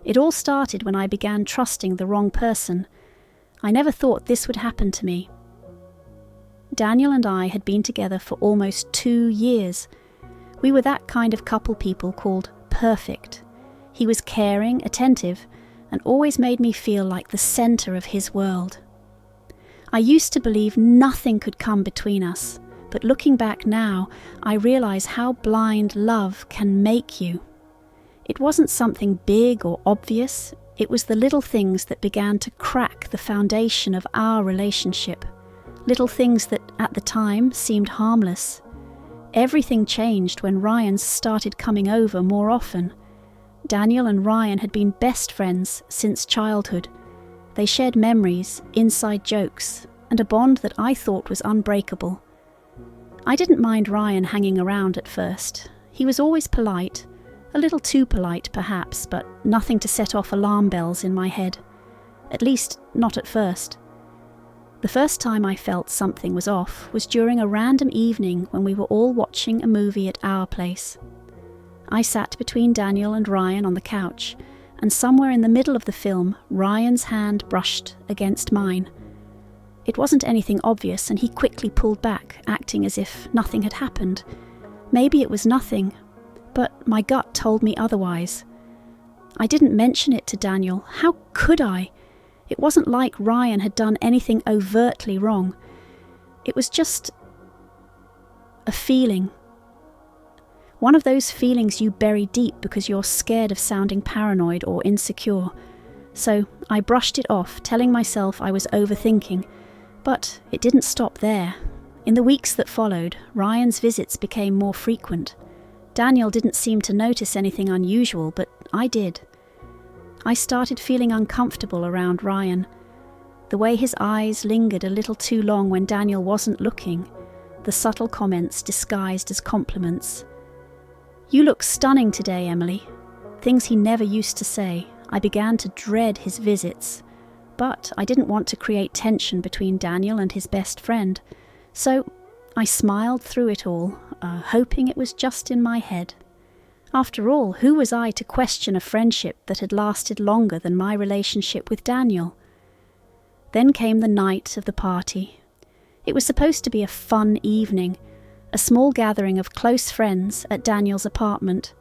It all started when I began trusting the wrong person. I never thought this would happen to me. Daniel and I had been together for almost 2 years. We were that kind of couple people called perfect. He was caring, attentive, and always made me feel like the center of his world. I used to believe nothing could come between us, but looking back now, I realize how blind love can make you. It wasn't something big or obvious, it was the little things that began to crack the foundation of our relationship. Little things that, at the time, seemed harmless. Everything changed when Ryan started coming over more often. Daniel and Ryan had been best friends since childhood. They shared memories, inside jokes, and a bond that I thought was unbreakable. I didn't mind Ryan hanging around at first. He was always polite, a little too polite perhaps, but nothing to set off alarm bells in my head. At least, not at first. The first time I felt something was off was during a random evening when we were all watching a movie at our place. I sat between Daniel and Ryan on the couch, and somewhere in the middle of the film, Ryan's hand brushed against mine. It wasn't anything obvious, and he quickly pulled back, acting as if nothing had happened. Maybe it was nothing, but my gut told me otherwise. I didn't mention it to Daniel. How could I? It wasn't like Ryan had done anything overtly wrong. It was just a feeling. One of those feelings you bury deep because you're scared of sounding paranoid or insecure. So I brushed it off, telling myself I was overthinking. But it didn't stop there. In the weeks that followed, Ryan's visits became more frequent. Daniel didn't seem to notice anything unusual, but I did. I started feeling uncomfortable around Ryan. The way his eyes lingered a little too long when Daniel wasn't looking. The subtle comments disguised as compliments. "You look stunning today, Emily." Things he never used to say. I began to dread his visits. But I didn't want to create tension between Daniel and his best friend. So I smiled through it all, hoping it was just in my head. After all, who was I to question a friendship that had lasted longer than my relationship with Daniel? Then came the night of the party. It was supposed to be a fun evening, a small gathering of close friends at Daniel's apartment.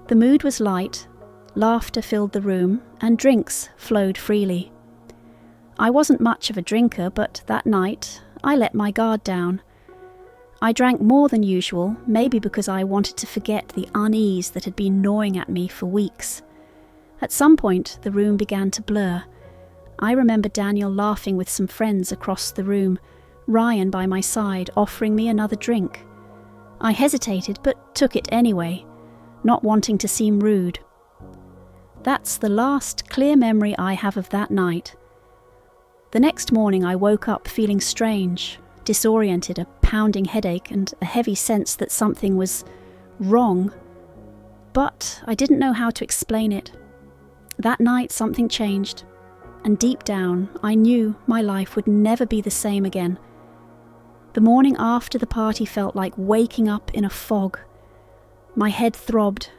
The mood was light, laughter filled the room, and drinks flowed freely. I wasn't much of a drinker, but that night I let my guard down. I drank more than usual, maybe because I wanted to forget the unease that had been gnawing at me for weeks. At some point, the room began to blur. I remember Daniel laughing with some friends across the room, Ryan by my side offering me another drink. I hesitated, but took it anyway, not wanting to seem rude. That's the last clear memory I have of that night. The next morning I woke up feeling strange, disoriented, a pounding headache and a heavy sense that something was wrong. But I didn't know how to explain it. That night something changed, and deep down I knew my life would never be the same again. The morning after the party felt like waking up in a fog. My head throbbed,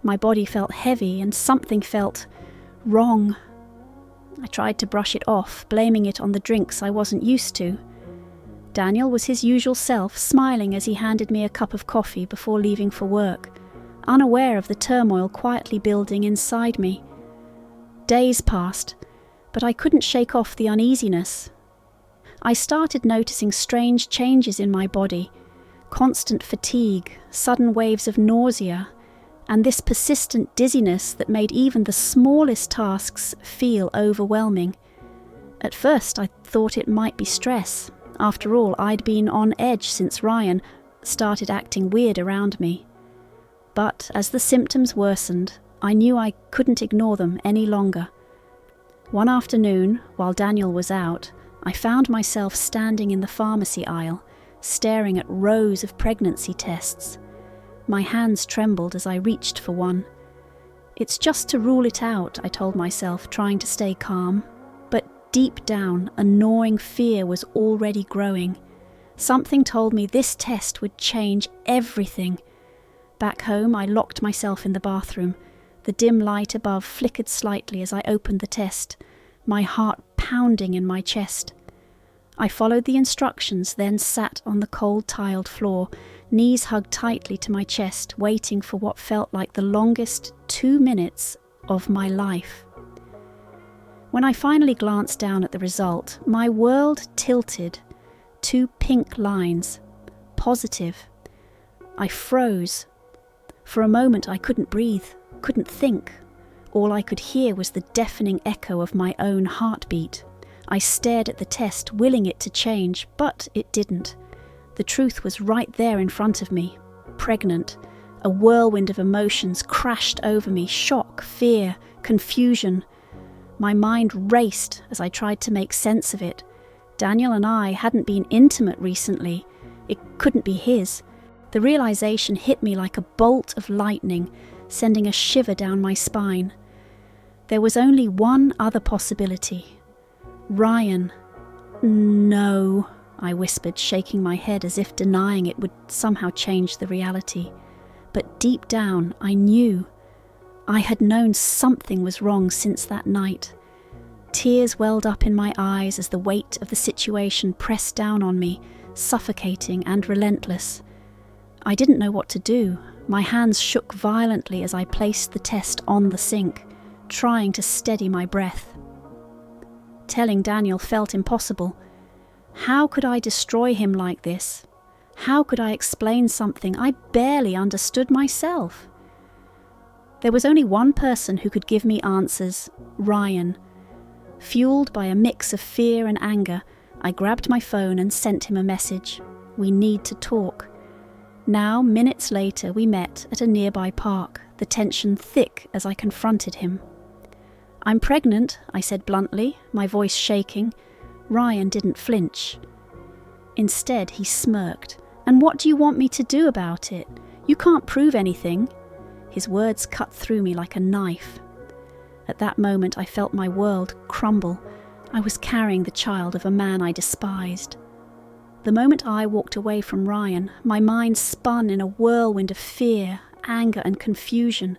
my body felt heavy, and something felt wrong. I tried to brush it off, blaming it on the drinks I wasn't used to. Daniel was his usual self, smiling as he handed me a cup of coffee before leaving for work, unaware of the turmoil quietly building inside me. Days passed, but I couldn't shake off the uneasiness. I started noticing strange changes in my body, constant fatigue, sudden waves of nausea, and this persistent dizziness that made even the smallest tasks feel overwhelming. At first I thought it might be stress. After all, I'd been on edge since Ryan started acting weird around me. But as the symptoms worsened, I knew I couldn't ignore them any longer. One afternoon, while Daniel was out, I found myself standing in the pharmacy aisle, staring at rows of pregnancy tests. My hands trembled as I reached for one. It's just to rule it out, I told myself, trying to stay calm. But deep down, a gnawing fear was already growing. Something told me this test would change everything. Back home, I locked myself in the bathroom, The dim light above flickered slightly as I opened the test, my heart pounding in my chest. I followed the instructions, then sat on the cold tiled floor, knees hugged tightly to my chest, waiting for what felt like the longest 2 minutes of my life. When I finally glanced down at the result, my world tilted. 2 pink lines. Positive. I froze. For a moment I couldn't breathe, couldn't think. All I could hear was the deafening echo of my own heartbeat. I stared at the test, willing it to change, but it didn't. The truth was right there in front of me. Pregnant. A whirlwind of emotions crashed over me. Shock, fear, confusion. My mind raced as I tried to make sense of it. Daniel and I hadn't been intimate recently. It couldn't be his. The realization hit me like a bolt of lightning, sending a shiver down my spine. There was only one other possibility. Ryan. No, I whispered, shaking my head as if denying it would somehow change the reality. But deep down, I knew. I had known something was wrong since that night. Tears welled up in my eyes as the weight of the situation pressed down on me, suffocating and relentless. I didn't know what to do. My hands shook violently as I placed the test on the sink, trying to steady my breath. Telling Daniel felt impossible. How could I destroy him like this? How could I explain something I barely understood myself? There was only one person who could give me answers, Ryan. Fueled by a mix of fear and anger, I grabbed my phone and sent him a message. We need to talk. Now, minutes later, we met at a nearby park, the tension thick as I confronted him. I'm pregnant, I said bluntly, my voice shaking. Ryan didn't flinch. Instead, he smirked. And what do you want me to do about it? You can't prove anything. His words cut through me like a knife. At that moment, I felt my world crumble. I was carrying the child of a man I despised. The moment I walked away from Ryan, my mind spun in a whirlwind of fear, anger, and confusion.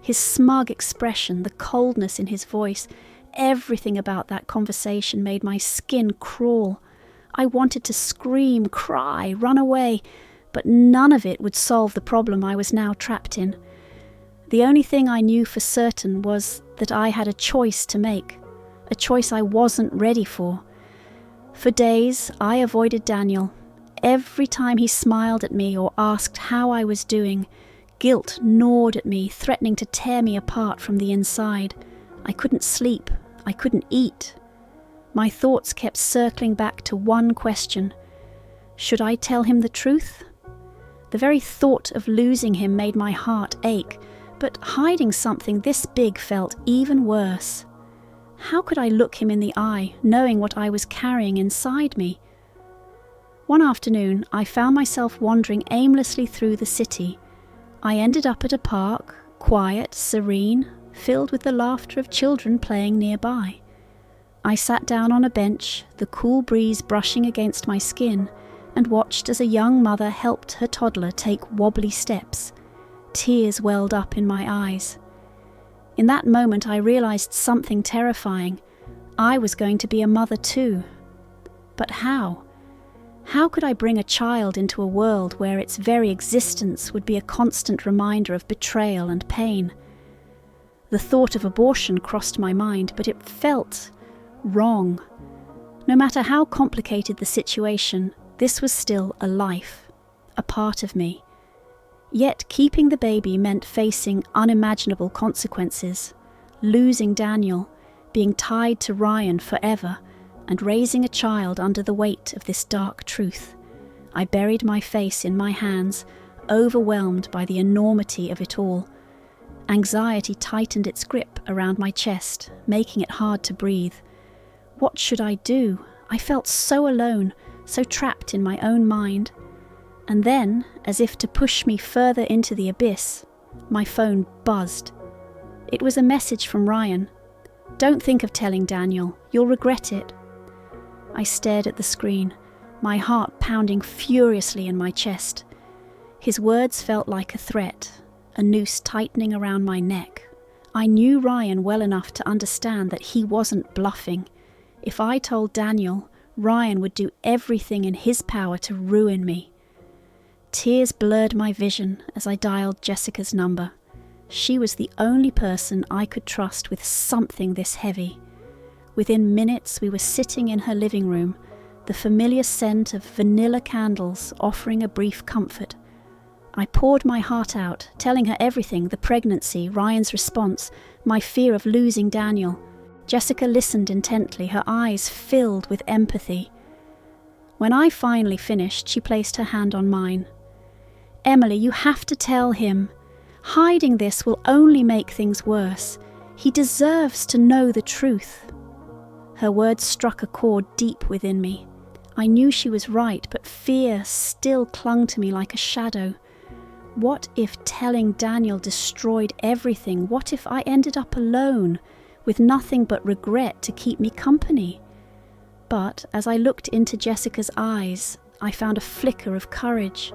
His smug expression, the coldness in his voice, everything about that conversation made my skin crawl. I wanted to scream, cry, run away, but none of it would solve the problem I was now trapped in. The only thing I knew for certain was that I had a choice to make, a choice I wasn't ready for. For days, I avoided Daniel. Every time he smiled at me or asked how I was doing, guilt gnawed at me, threatening to tear me apart from the inside. I couldn't sleep. I couldn't eat. My thoughts kept circling back to one question. Should I tell him the truth? The very thought of losing him made my heart ache, but hiding something this big felt even worse. How could I look him in the eye, knowing what I was carrying inside me? One afternoon, I found myself wandering aimlessly through the city. I ended up at a park, quiet, serene, filled with the laughter of children playing nearby. I sat down on a bench, the cool breeze brushing against my skin, and watched as a young mother helped her toddler take wobbly steps. Tears welled up in my eyes. In that moment, I realized something terrifying. I was going to be a mother too. But how? How could I bring a child into a world where its very existence would be a constant reminder of betrayal and pain? The thought of abortion crossed my mind, but it felt wrong. No matter how complicated the situation, this was still a life, a part of me. Yet keeping the baby meant facing unimaginable consequences, losing Daniel, being tied to Ryan forever, and raising a child under the weight of this dark truth. I buried my face in my hands, overwhelmed by the enormity of it all. Anxiety tightened its grip around my chest, making it hard to breathe. What should I do? I felt so alone, so trapped in my own mind. And then, as if to push me further into the abyss, my phone buzzed. It was a message from Ryan. "Don't think of telling Daniel. You'll regret it." I stared at the screen, my heart pounding furiously in my chest. His words felt like a threat, a noose tightening around my neck. I knew Ryan well enough to understand that he wasn't bluffing. If I told Daniel, Ryan would do everything in his power to ruin me. Tears blurred my vision as I dialed Jessica's number. She was the only person I could trust with something this heavy. Within minutes we were sitting in her living room, the familiar scent of vanilla candles offering a brief comfort. I poured my heart out, telling her everything, the pregnancy, Ryan's response, my fear of losing Daniel. Jessica listened intently, her eyes filled with empathy. When I finally finished, she placed her hand on mine. "Emily, you have to tell him. Hiding this will only make things worse. He deserves to know the truth." Her words struck a chord deep within me. I knew she was right, but fear still clung to me like a shadow. What if telling Daniel destroyed everything? What if I ended up alone, with nothing but regret to keep me company? But as I looked into Jessica's eyes, I found a flicker of courage.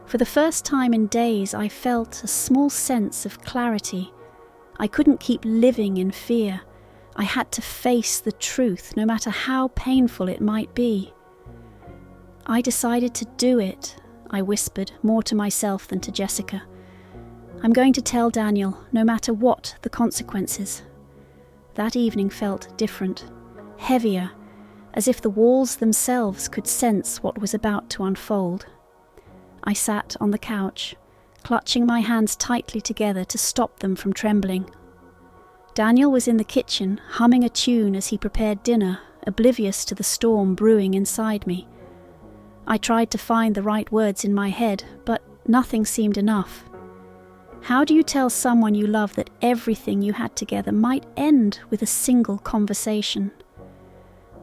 For the first time in days, I felt a small sense of clarity. I couldn't keep living in fear. I had to face the truth, no matter how painful it might be. "I decided to do it," I whispered, more to myself than to Jessica. "I'm going to tell Daniel, no matter what the consequences." That evening felt different, heavier, as if the walls themselves could sense what was about to unfold. I sat on the couch, clutching my hands tightly together to stop them from trembling. Daniel was in the kitchen, humming a tune as he prepared dinner, oblivious to the storm brewing inside me. I tried to find the right words in my head, but nothing seemed enough. How do you tell someone you love that everything you had together might end with a single conversation?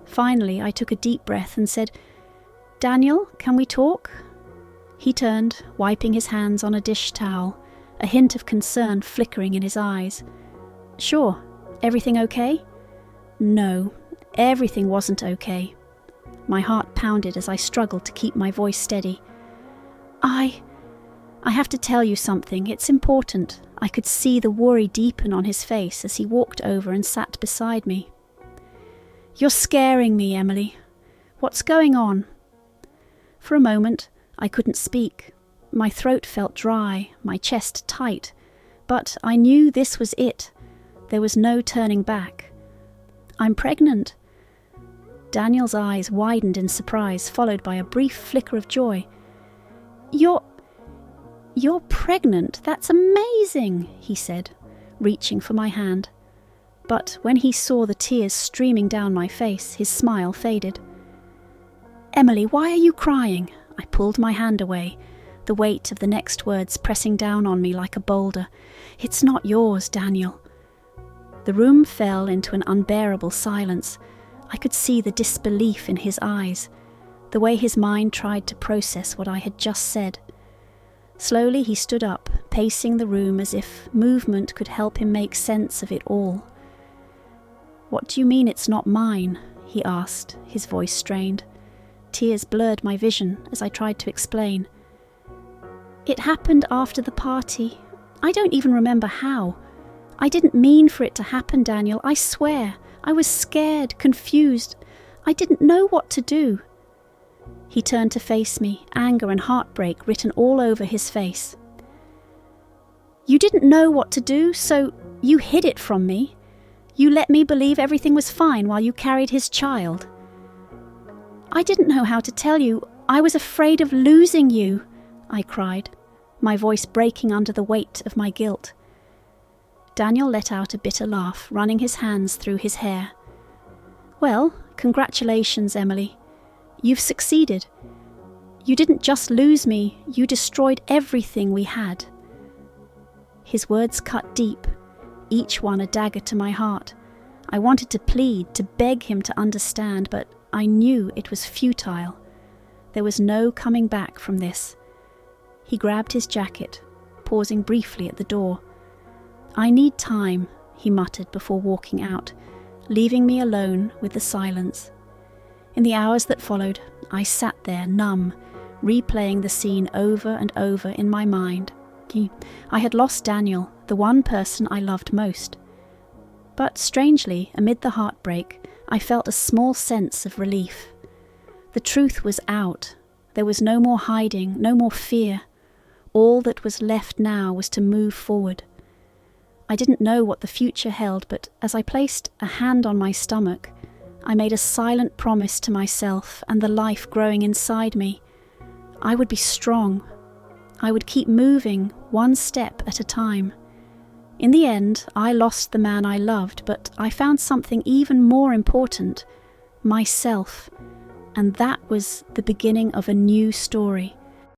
Finally, I took a deep breath and said, "Daniel, can we talk?" He turned, wiping his hands on a dish towel, a hint of concern flickering in his eyes. "Sure. Everything okay?" No, everything wasn't okay. My heart pounded as I struggled to keep my voice steady. I have to tell you something. It's important." I could see the worry deepen on his face as he walked over and sat beside me. "You're scaring me, Emily. What's going on?" For a moment, I couldn't speak. My throat felt dry, my chest tight. But I knew this was it. There was no turning back. "I'm pregnant." Daniel's eyes widened in surprise, followed by a brief flicker of joy. You're pregnant? That's amazing," he said, reaching for my hand. But when he saw the tears streaming down my face, his smile faded. "Emily, why are you crying?" I pulled my hand away, the weight of the next words pressing down on me like a boulder. "It's not yours, Daniel." The room fell into an unbearable silence. I could see the disbelief in his eyes, the way his mind tried to process what I had just said. Slowly he stood up, pacing the room as if movement could help him make sense of it all. "What do you mean it's not mine?" he asked, his voice strained. Tears blurred my vision as I tried to explain. "It happened after the party. I don't even remember how. I didn't mean for it to happen, Daniel, I swear. I was scared, confused. I didn't know what to do." He turned to face me, anger and heartbreak written all over his face. "You didn't know what to do, so you hid it from me. You let me believe everything was fine while you carried his child." "I didn't know how to tell you. I was afraid of losing you," I cried, my voice breaking under the weight of my guilt. Daniel let out a bitter laugh, running his hands through his hair. "Well, congratulations, Emily. You've succeeded. You didn't just lose me, you destroyed everything we had." His words cut deep, each one a dagger to my heart. I wanted to plead, to beg him to understand, but I knew it was futile. There was no coming back from this. He grabbed his jacket, pausing briefly at the door. "I need time," he muttered before walking out, leaving me alone with the silence. In the hours that followed, I sat there numb, replaying the scene over and over in my mind. I had lost Daniel, the one person I loved most. But strangely, amid the heartbreak, I felt a small sense of relief. The truth was out. There was no more hiding, no more fear. All that was left now was to move forward. I didn't know what the future held, but as I placed a hand on my stomach, I made a silent promise to myself and the life growing inside me. I would be strong. I would keep moving, one step at a time. In the end, I lost the man I loved, but I found something even more important, myself, and that was the beginning of a new story.